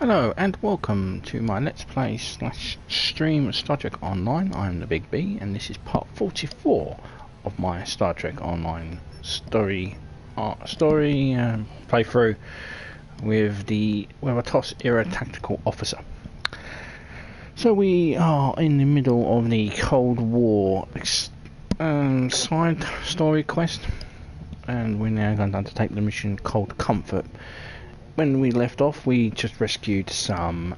Hello and welcome to my Let's Play / stream Star Trek Online. I'm the Big B and this is part 44 of my Star Trek Online story playthrough with a TOS era tactical officer. So we are in the middle of the Cold War side story quest, and we're now going to undertake the mission Cold Comfort. When we left off, we just rescued some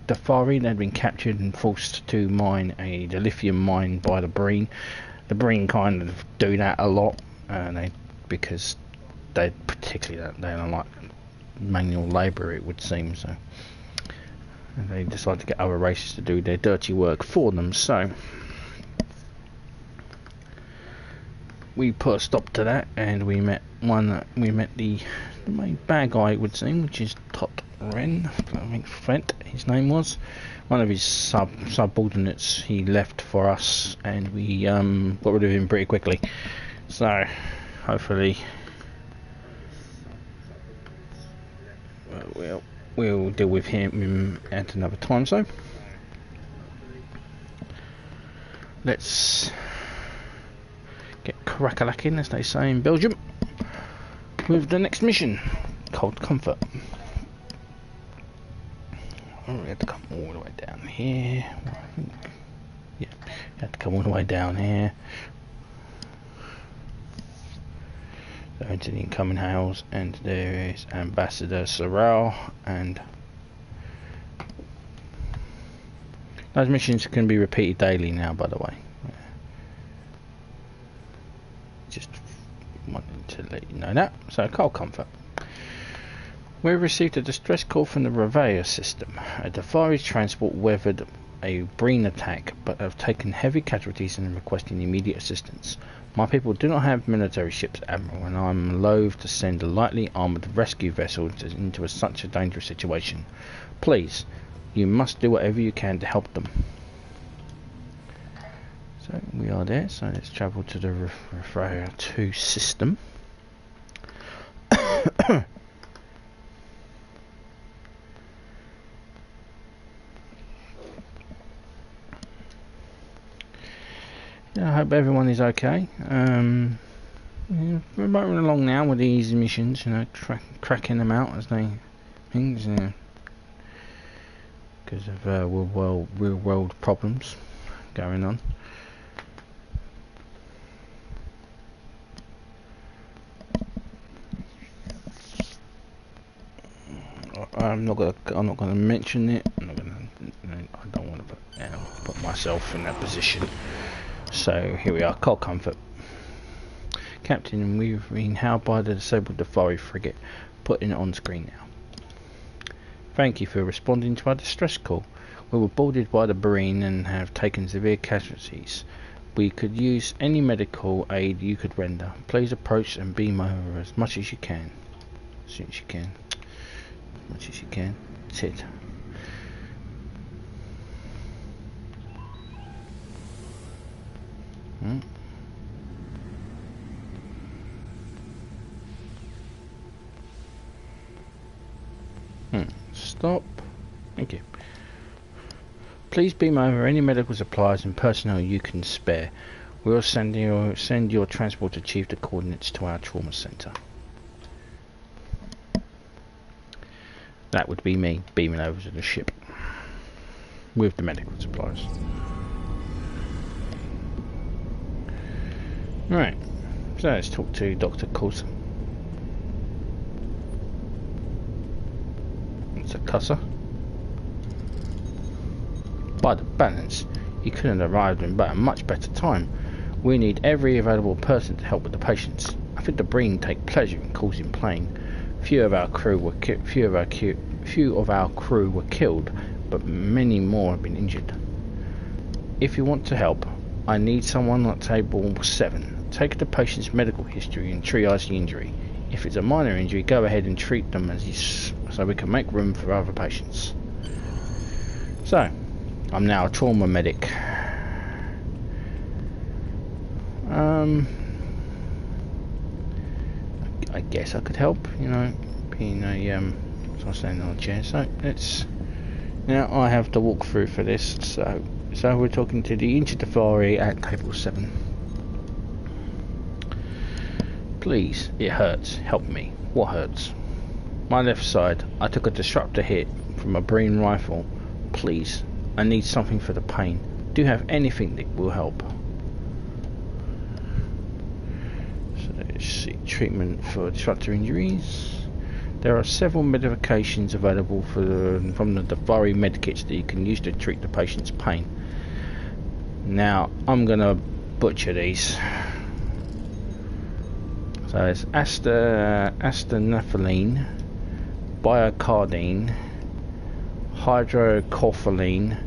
Deferi. They'd been captured and forced to mine the lithium mine by the Breen. The Breen kind of do that a lot, because they don't like manual labour, it would seem. So and they decided to get other races to do their dirty work for them. So we put a stop to that, and we met the main bad guy, it would seem, which is Ren, I think Flint, his name was. One of his subordinates he left for us, and we got rid of him pretty quickly. So hopefully we'll deal with him at another time. So let's get crack-a-lacking, as they say in Belgium, with the next mission, Cold Comfort. Oh, we had to come all the way down here. Yeah, we had to come all the way down here. So into the incoming hails, and there is Ambassador Sorrell, and those missions can be repeated daily now, by the way. Just wanted to let you know that. So, Cold Comfort. We've received a distress call from the Raveh System. A Deferi Transport weathered a Breen attack, but have taken heavy casualties and are requesting immediate assistance. My people do not have military ships, Admiral, and I'm loath to send a lightly armoured rescue vessel into such a dangerous situation. Please, you must do whatever you can to help them. So we are there, so let's travel to the Deferi 2 system. Yeah, I hope everyone is okay. Yeah, we're moving along now with these missions, cracking them out as they things, because of real world problems going on. I'm not gonna mention it. I don't want to put myself in that position. So here we are, Cold Comfort. Captain, we've been hailed by the disabled Deferi frigate. Putting it on screen now. Thank you for responding to our distress call. We were boarded by the Breen and have taken severe casualties. We could use any medical aid you could render. Please approach and beam over as much as you can. As soon as you can. As much as you can. That's it. Stop. Thank you. Please beam over any medical supplies and personnel you can spare. We'll send your transporter chief the coordinates to our trauma center. That would be me beaming over to the ship with the medical supplies. Right, so let's talk to Dr. Coulson. It's a cusser. By the balance, you couldn't have arrived in but a much better time. We need every available person to help with the patients. I think the Breen take pleasure in causing pain. Few of our crew were killed, but many more have been injured. If you want to help, I need someone at table 7. Take the patient's medical history and triage the injury. If it's a minor injury, go ahead and treat them so we can make room for other patients. So, I'm now a trauma medic. I guess I could help, being a So I'm standing on a chair. So let's. Now I have to walk through for this. So we're talking to the Deferi at table 7. Please, it hurts. Help me. What hurts? My left side. I took a disruptor hit from a Breen rifle. Please, I need something for the pain. Do you have anything that will help? So let's see. Treatment for disruptor injuries. There are several medications available from the Deferi medkits that you can use to treat the patient's pain. Now, I'm going to butcher these. So it's astagnophyline, biocardine, hydrochloroquine,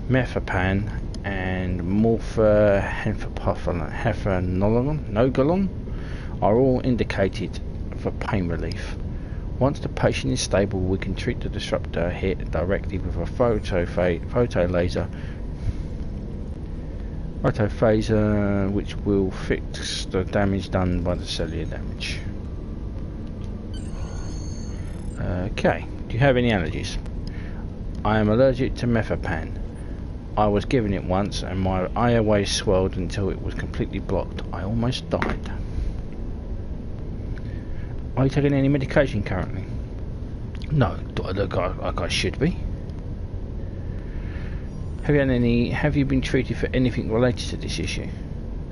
mefepan, and morphohenfenolone are all indicated for pain relief. Once the patient is stable, we can treat the disruptor hit directly with a photophaser, which will fix the damage done by the cellular damage. Okay, do you have any allergies? I am allergic to mefepan. I was given it once and my airway swelled until it was completely blocked. I almost died. Are you taking any medication currently? No. Do I look like I should be? Have you been treated for anything related to this issue?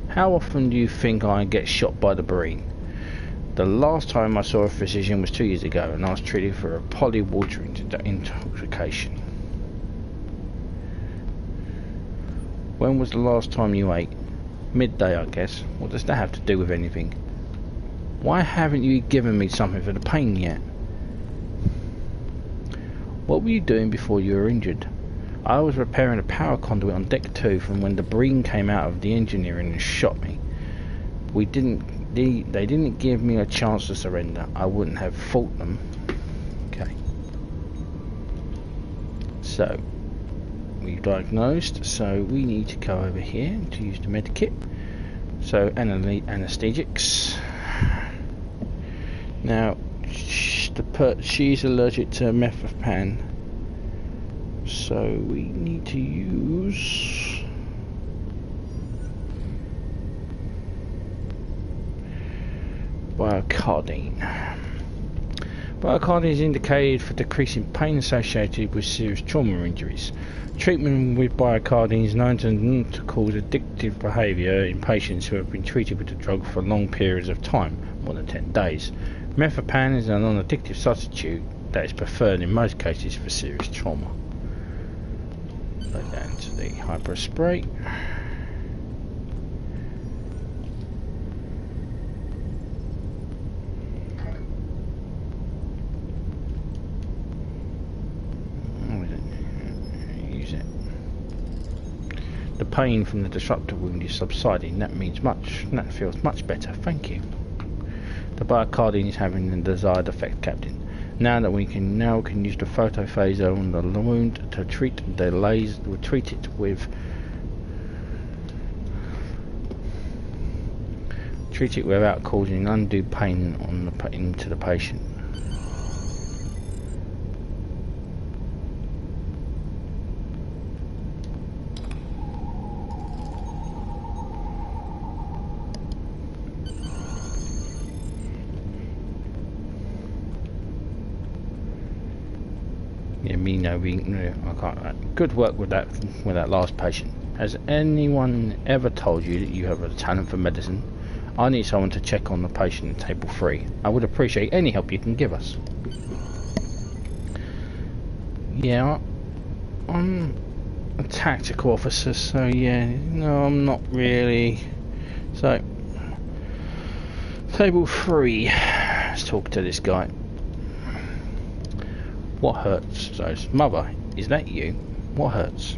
How often do you think I get shot by the Breen? The last time I saw a physician was 2 years ago and I was treated for a polywater intoxication. When was the last time you ate? Midday, I guess. What does that have to do with anything? Why haven't you given me something for the pain yet? What were you doing before you were injured? I was repairing a power conduit on deck 2 from when the Breen came out of the engineering and shot me. They didn't give me a chance to surrender. I wouldn't have fought them. Okay. So, we've diagnosed, so we need to go over here to use the med kit. So, anesthetics. Now, she's allergic to mefepan, so we need to use biocardine. Biocardine is indicated for decreasing pain associated with serious trauma injuries. Treatment with biocardine is known to cause addictive behaviour in patients who have been treated with the drug for long periods of time, more than 10 days. Mefepan is a non-addictive substitute that is preferred in most cases for serious trauma. Go down to the hyper spray. Use it. The pain from the disruptor wound is subsiding. That feels much better. Thank you. The biocardine is having the desired effect, Captain. Now we can use the photophaser on the wound to treat it without causing undue pain into the patient. I can't. Good work with that last patient. Has anyone ever told you that you have a talent for medicine? I need someone to check on the patient at table 3. I would appreciate any help you can give us. Yeah, I'm a tactical officer, so yeah, no, I'm not really. So, table 3. Let's talk to this guy. What hurts? So, mother, is that you? What hurts?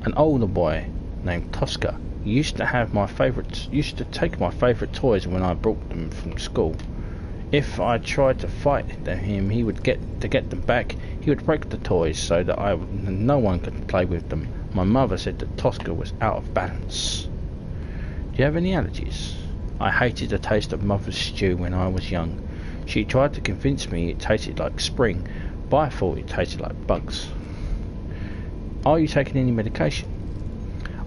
An older boy named Tosca used to take my favourite toys when I brought them from school. If I tried to fight him, he would get them back. He would break the toys so that no one could play with them. My mother said that Tosca was out of balance. Do you have any allergies? I hated the taste of mother's stew when I was young. She tried to convince me it tasted like spring, but I thought it tasted like bugs. Are you taking any medication?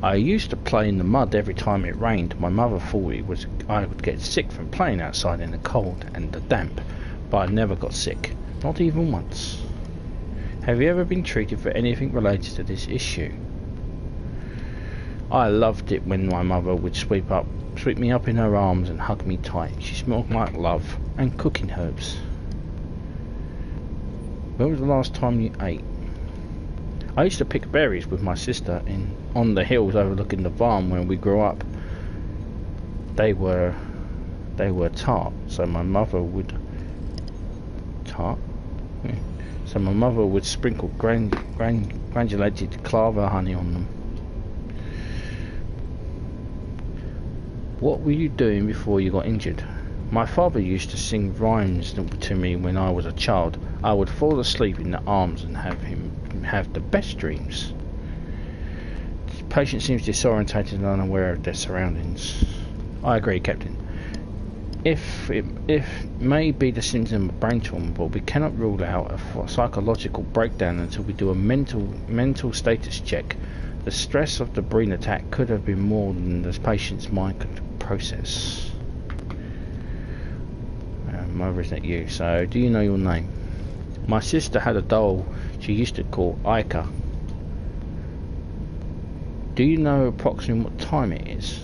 I used to play in the mud every time it rained. My mother thought I would get sick from playing outside in the cold and the damp, but I never got sick, not even once. Have you ever been treated for anything related to this issue? I loved it when my mother would sweep me up in her arms and hug me tight. She smelled like love and cooking herbs. When was the last time you ate? I used to pick berries with my sister on the hills overlooking the farm when we grew up. They were tart, so my mother would sprinkle granulated clover honey on them. What were you doing before you got injured? My father used to sing rhymes to me when I was a child. I would fall asleep in the arms and have him have the best dreams. The patient seems disorientated and unaware of their surroundings. I agree, Captain. If it may be the symptom of brain trauma, but we cannot rule out a psychological breakdown until we do a mental status check. The stress of the Breen attack could have been more than the patient's mind could process. Mother, isn't it you? So, do you know your name? My sister had a doll she used to call Ica. Do you know approximately what time it is?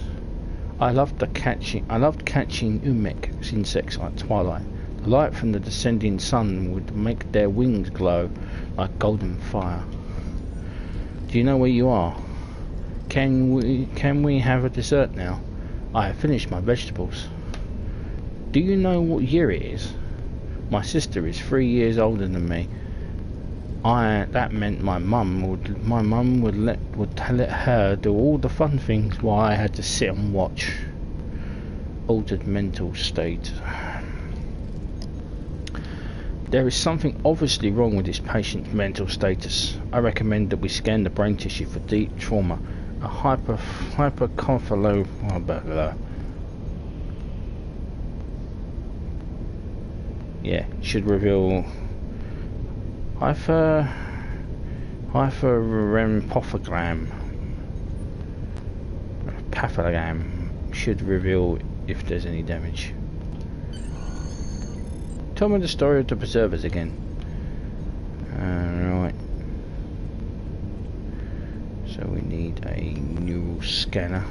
I loved catching umek insects at twilight. The light from the descending sun would make their wings glow like golden fire. Do you know where you are? Can we have a dessert now? I have finished my vegetables. Do you know what year it is? My sister is 3 years older than me. That meant my mum would let her do all the fun things while I had to sit and watch. Altered mental state. There is something obviously wrong with this patient's mental status. I recommend that we scan the brain tissue for deep trauma. A hyperconfalo. Yeah, should reveal hyperempophogram. Pathogram should reveal if there's any damage. Tell me the story of the preservers again. Right. So we need a neural scanner.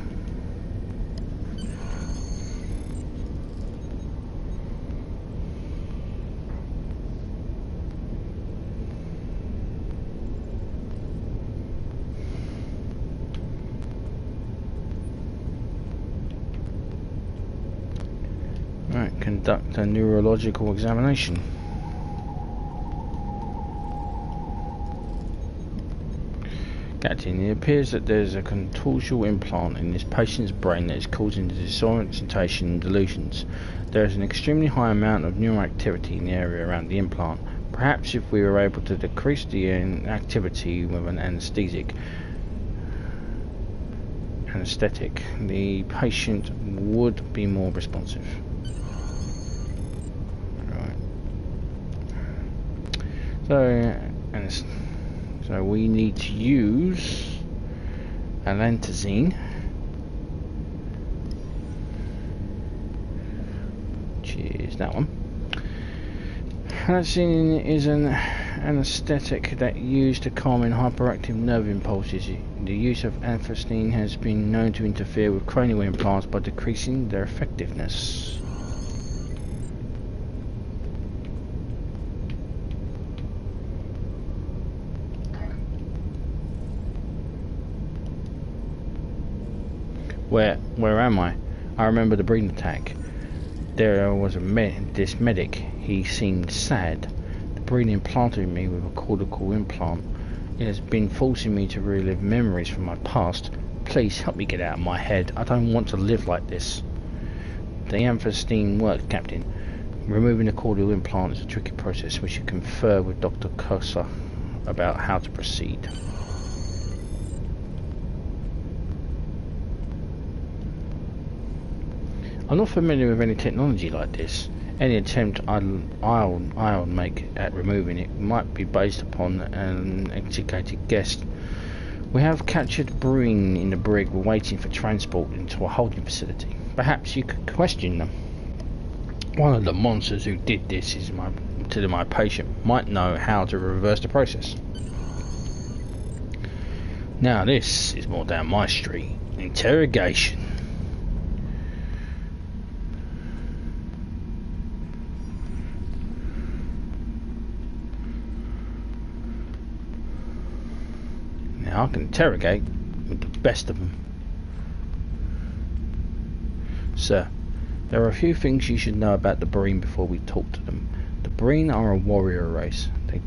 Right, conduct a neurological examination. Captain, it appears that there's a contortional implant in this patient's brain that is causing the disorientation and delusions. There is an extremely high amount of neural activity in the area around the implant. Perhaps if we were able to decrease the activity with an anesthetic, the patient would be more responsive. So we need to use alentazine, which is that one. Alentazine is an anesthetic that used to calm hyperactive nerve impulses. The use of alentazine has been known to interfere with cranial implants by decreasing their effectiveness. Where am I? I remember the Breen attack. There was this medic. He seemed sad. The Breen implanted me with a cortical implant. It has been forcing me to relive memories from my past. Please help me get out of my head. I don't want to live like this. The amphetamine worked, Captain. Removing the cortical implant is a tricky process. We should confer with Dr. Kosa about how to proceed. I'm not familiar with any technology like this. Any attempt I'll make at removing it might be based upon an educated guess. We have captured Breen in the brig, waiting for transport into a holding facility. Perhaps you could question them. One of the monsters who did this to my patient might know how to reverse the process. Now this is more down my street. Interrogation. Now I can interrogate with the best of them. Sir, there are a few things you should know about the Breen before we talk to them. The Breen are a warrior race. They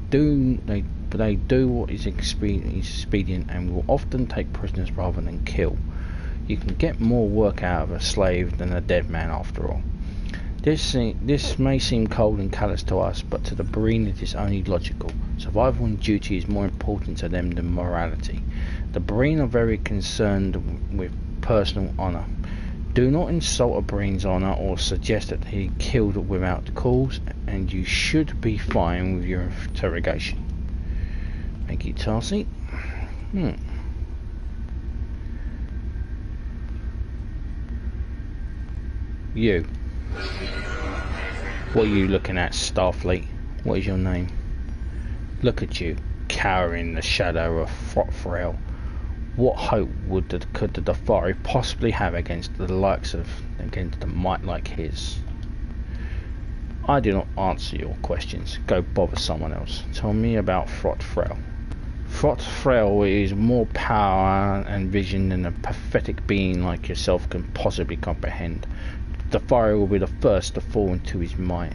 do what is expedient and will often take prisoners rather than kill. You can get more work out of a slave than a dead man after all. This may seem cold and callous to us, but to the Breen it is only logical. Survival and duty is more important to them than morality. The Breen are very concerned with personal honour. Do not insult a Breen's honour or suggest that he killed without cause, and you should be fine with your interrogation. Thank you, Tarsi. You. What are you looking at, Starfleet? What is your name? Look at you, cowering in the shadow of Frotfrail. What hope could the Deferi possibly have against a might like his? I do not answer your questions. Go bother someone else. Tell me about Frotfrail. Frotfrail is more power and vision than a pathetic being like yourself can possibly comprehend. The Deferi will be the first to fall into his might,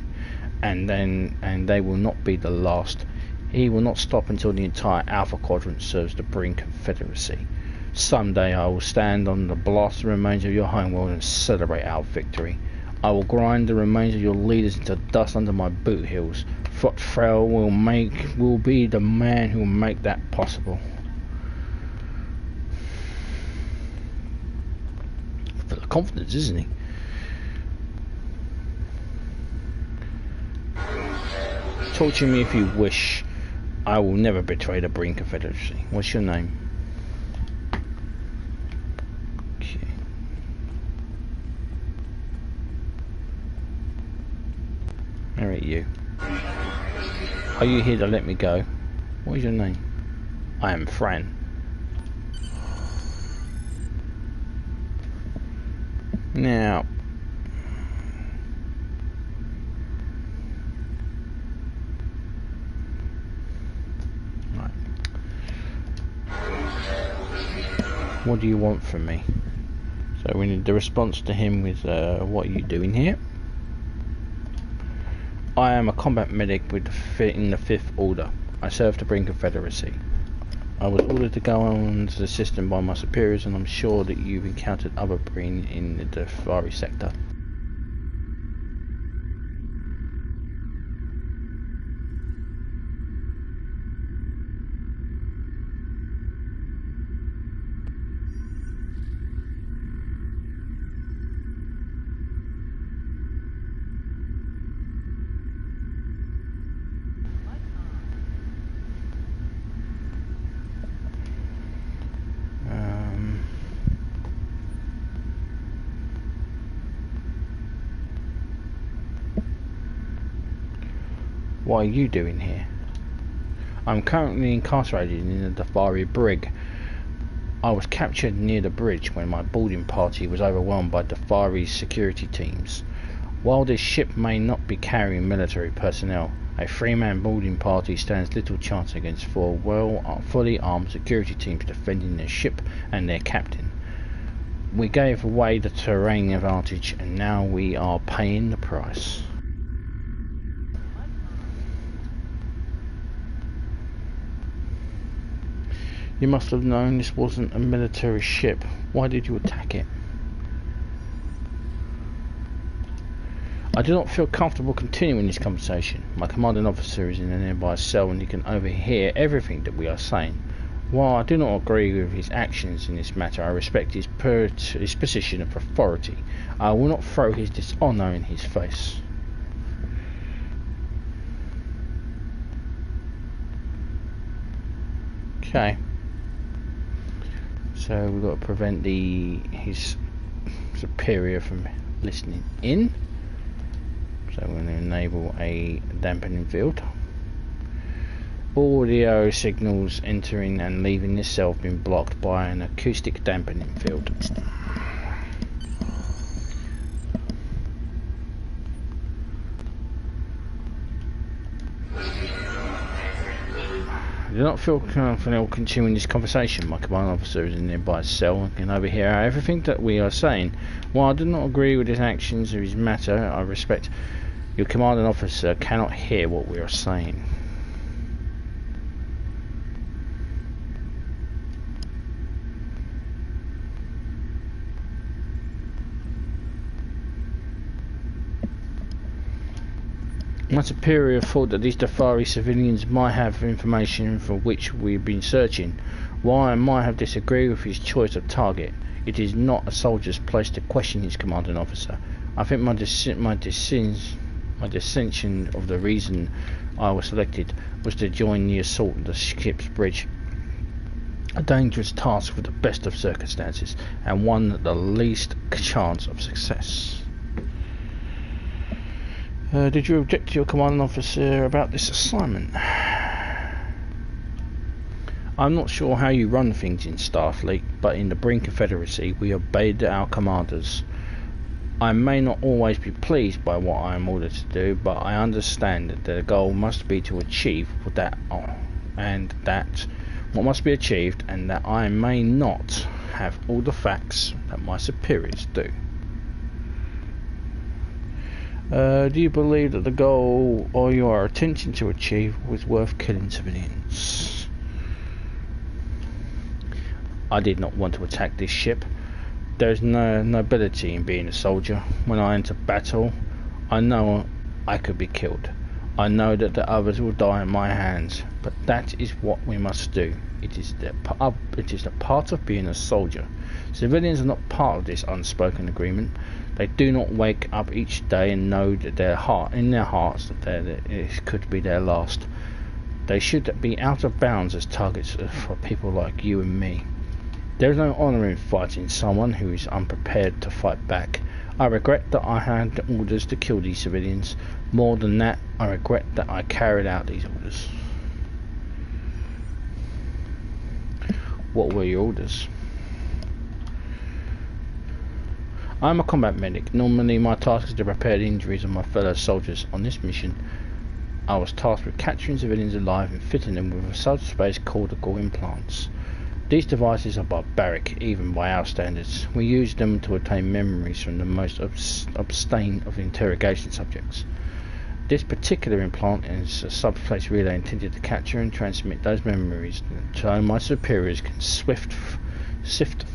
and they will not be the last. He will not stop until the entire Alpha Quadrant serves the Breen Confederacy. Someday I will stand on the blasted remains of your homeworld and celebrate our victory. I will grind the remains of your leaders into dust under my boot heels. Frotfrail will be the man who will make that possible. Full of confidence, isn't he? Torture me if you wish. I will never betray the Breen Confederacy. What's your name? Okay. Alright, you. Are you here to let me go? What is your name? I am Fran. Now, what do you want from me? So we need the response to him with what are you doing here? I am a combat medic in the 5th Order. I serve the Breen Confederacy. I was ordered to go on to the system by my superiors, and I'm sure that you've encountered other Breen in the Deferi sector. What are you doing here? I'm currently incarcerated in the Deferi brig. I was captured near the bridge when my boarding party was overwhelmed by Deferi's security teams. While this ship may not be carrying military personnel, a 3-man boarding party stands little chance against 4 fully armed security teams defending their ship and their captain. We gave away the terrain advantage, and now we are paying the price. You must have known this wasn't a military ship. Why did you attack it? I do not feel comfortable continuing this conversation. My commanding officer is in a nearby cell and he can overhear everything that we are saying. While I do not agree with his actions in this matter, I respect his position of authority. I will not throw his dishonour in his face. Okay. So we've got to prevent his superior from listening in. So we're going to enable a dampening field. Audio signals entering and leaving this cell have been blocked by an acoustic dampening field. I do not feel comfortable continuing this conversation. My command officer is in a nearby cell and can overhear everything that we are saying. While I do not agree with his actions or his matter, I respect your commanding officer cannot hear what we are saying. My superior thought that these Deferi civilians might have information for which we've been searching. While I might have disagreed with his choice of target, it is not a soldier's place to question his commanding officer. I think my dissension of the reason I was selected was to join the assault of the ship's bridge. A dangerous task with the best of circumstances, and one at the least chance of success. Did you object to your commanding officer about this assignment? I'm not sure how you run things in Starfleet, but in the Breen Confederacy we obeyed our commanders. I may not always be pleased by what I am ordered to do, but I understand that the goal must be to achieve what must be achieved, and that I may not have all the facts that my superiors do. Do you believe that the goal or you are attempting to achieve was worth killing civilians? I did not want to attack this ship. There is no nobility in being a soldier. When I enter battle, I know I could be killed. I know that the others will die in my hands, but that is what we must do. It is the part of being a soldier. Civilians are not part of this unspoken agreement. They do not wake up each day and know that in their hearts that it could be their last. They should be out of bounds as targets for people like you and me. There is no honour in fighting someone who is unprepared to fight back. I regret that I had orders to kill these civilians. More than that, I regret that I carried out these orders. What were your orders? I am a combat medic. Normally my task is to repair the injuries of my fellow soldiers. On this mission, I was tasked with capturing civilians alive and fitting them with subspace cortical implants. These devices are barbaric, even by our standards. We use them to obtain memories from the most obscene of interrogation subjects. This particular implant is a subspace relay intended to capture and transmit those memories so my superiors can sift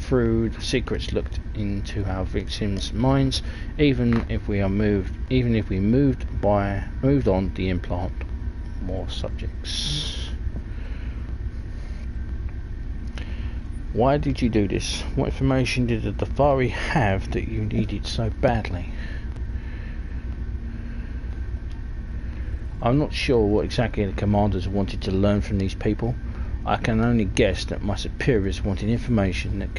through the secrets looked into our victims' minds, even if we moved on the implant more subjects. Why did you do this? What information did the Deferi have that you needed so badly? I'm not sure what exactly the commanders wanted to learn from these people. I can only guess that my superiors wanted information that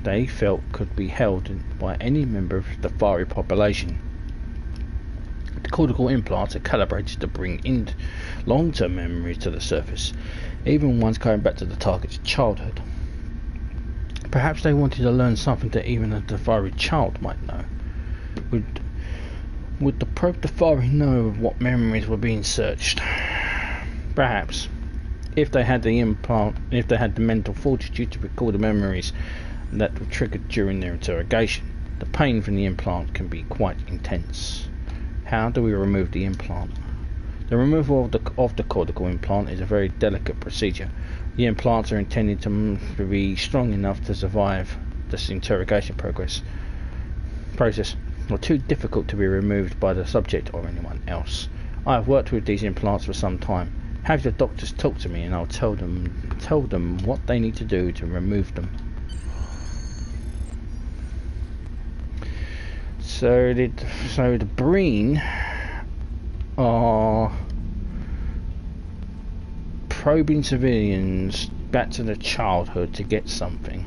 they felt could be held by any member of the Deferi population. The cortical implants are calibrated to bring in long-term memories to the surface, even ones going back to the target's childhood. Perhaps they wanted to learn something that even a Deferi child might know. Would the probe Deferi know of what memories were being searched? Perhaps. If they had the mental fortitude to recall the memories that were triggered during their interrogation, the pain from the implant can be quite intense. How do we remove the implant? The removal of the cortical implant is a very delicate procedure. The implants are intended to be strong enough to survive this interrogation process, or too difficult to be removed by the subject or anyone else. I have worked with these implants for some time. Have the doctors talk to me and I'll tell them what they need to do to remove them. So the Breen are probing civilians back to the childhood to get something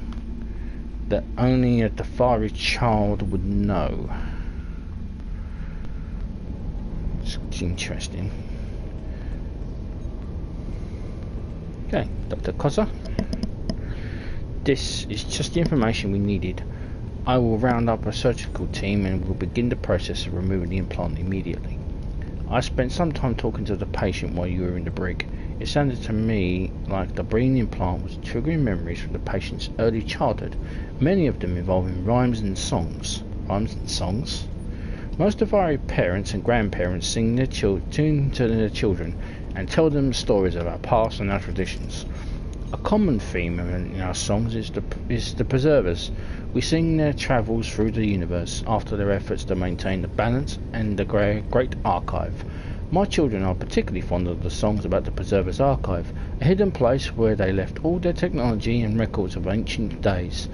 that only a Deferi child would know. It's interesting. Okay, Dr. Koza. This is just the information we needed. I will round up a surgical team and will begin the process of removing the implant immediately. I spent some time talking to the patient while you were in the brig. It sounded to me like the Breen implant was triggering memories from the patient's early childhood, many of them involving rhymes and songs. Rhymes and songs? Most of our parents and grandparents sing their tune to their children and tell them stories of our past and our traditions. A common theme in our songs is the preservers. We sing their travels through the universe after their efforts to maintain the balance and the great archive. My children are particularly fond of the songs about the Preserver's Archive, a hidden place where they left all their technology and records of ancient days.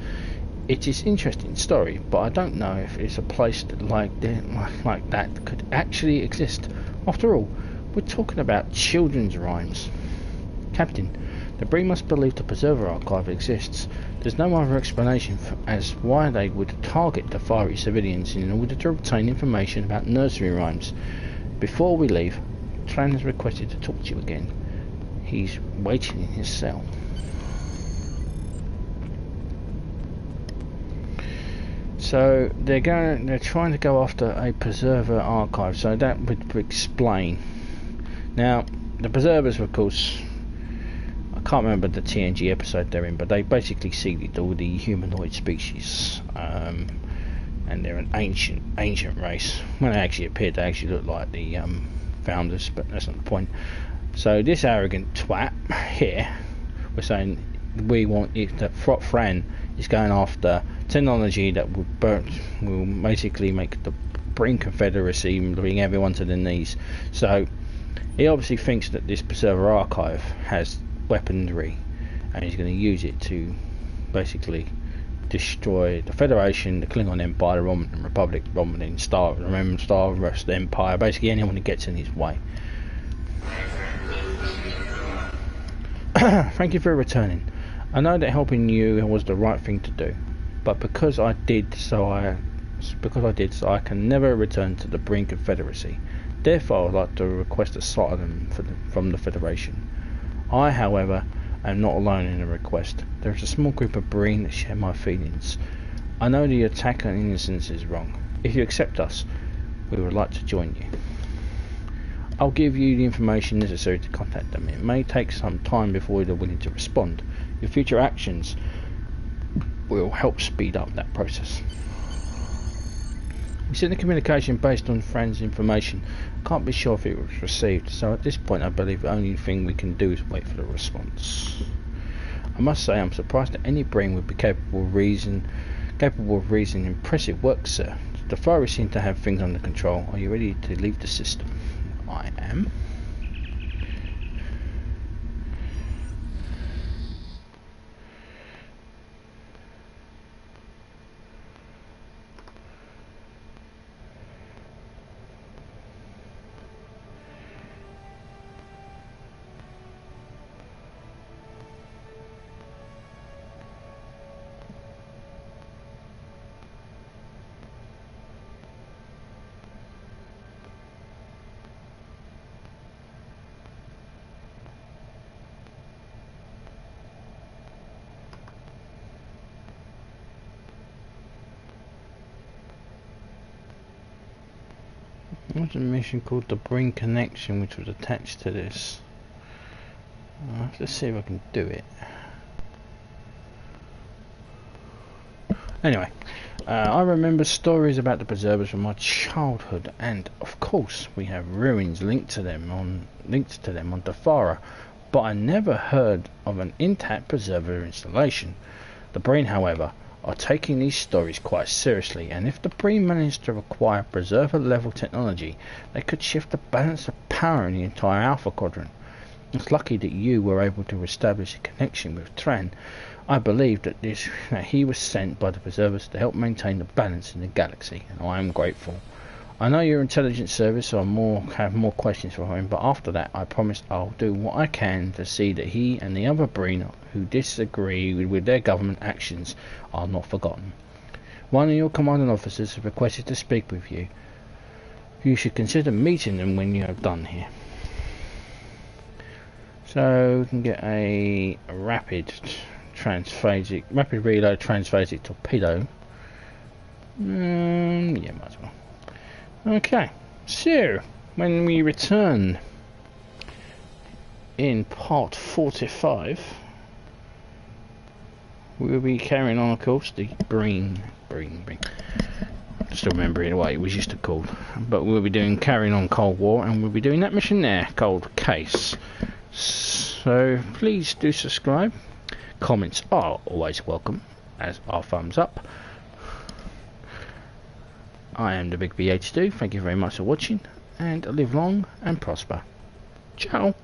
It is an interesting story, but I don't know if it's a place like that could actually exist. After all, we're talking about children's rhymes. Captain, the Breen must believe the Preserver Archive exists. There's no other explanation as why they would target Deferi civilians in order to obtain information about nursery rhymes. Before we leave, Tran has requested to talk to you again. He's waiting in his cell. So they're trying to go after a Preserver Archive, so that would explain. Now, the Preservers, of course, I can't remember the TNG episode they're in, but they basically seeded all the humanoid species, and they're an ancient race. When they actually appeared, they actually looked like the founders, but that's not the point. So this arrogant twat here, we're saying we want it, that Fran is going after technology that will basically make the Breen Confederacy bring everyone to their knees. So he obviously thinks that this Preserver Archive has weaponry, and he's going to use it to basically destroy the Federation, the Klingon Empire, the Romulan Republic, the Romulan Starfleet Empire, basically anyone who gets in his way. Thank you for returning. I know that helping you was the right thing to do, but because I did so I can never return to the Breen Confederacy. Therefore, I'd like to request asylum from the Federation. I, however, am not alone in the request. There is a small group of Breen that share my feelings. I know the attack on innocence is wrong. If you accept us, we would like to join you. I'll give you the information necessary to contact them. It may take some time before they're willing to respond. Your future actions will help speed up that process. We sent the communication based on Fran's information. Can't be sure if it was received, so at this point I believe the only thing we can do is wait for the response. I must say I'm surprised that any brain would be capable of reasoning. Impressive work, sir. The Deferi seem to have things under control. Are you ready to leave the system? I am. What's a mission called the Breen Connection, which was attached to this? I'll have to see if I can do it. Anyway, I remember stories about the preservers from my childhood, and of course we have ruins linked to them on Deferi, but I never heard of an intact preserver installation. The Breen, however, are taking these stories quite seriously, and if the Breen managed to acquire preserver level technology, they could shift the balance of power in the entire Alpha Quadrant. It's lucky that you were able to establish a connection with Tran. I believe that he was sent by the preservers to help maintain the balance in the galaxy, and I am grateful. I know your intelligence service, so have more questions for him, but after that I promise I'll do what I can to see that he and the other Breen who disagree with their government actions are not forgotten. One of your commanding officers has requested to speak with you. You should consider meeting them when you have done here. So we can get a rapid reload transphasic torpedo. Yeah, might as well. Okay, so when we return in part 45, we'll be carrying on, of course, the Breen. I still remember it what it was used to called, but we'll be doing carrying on Cold War, and we'll be doing that mission there called Case. So please do subscribe. Comments are always welcome, as are thumbs up. I am the Big BH2. Thank you very much for watching, and live long and prosper. Ciao.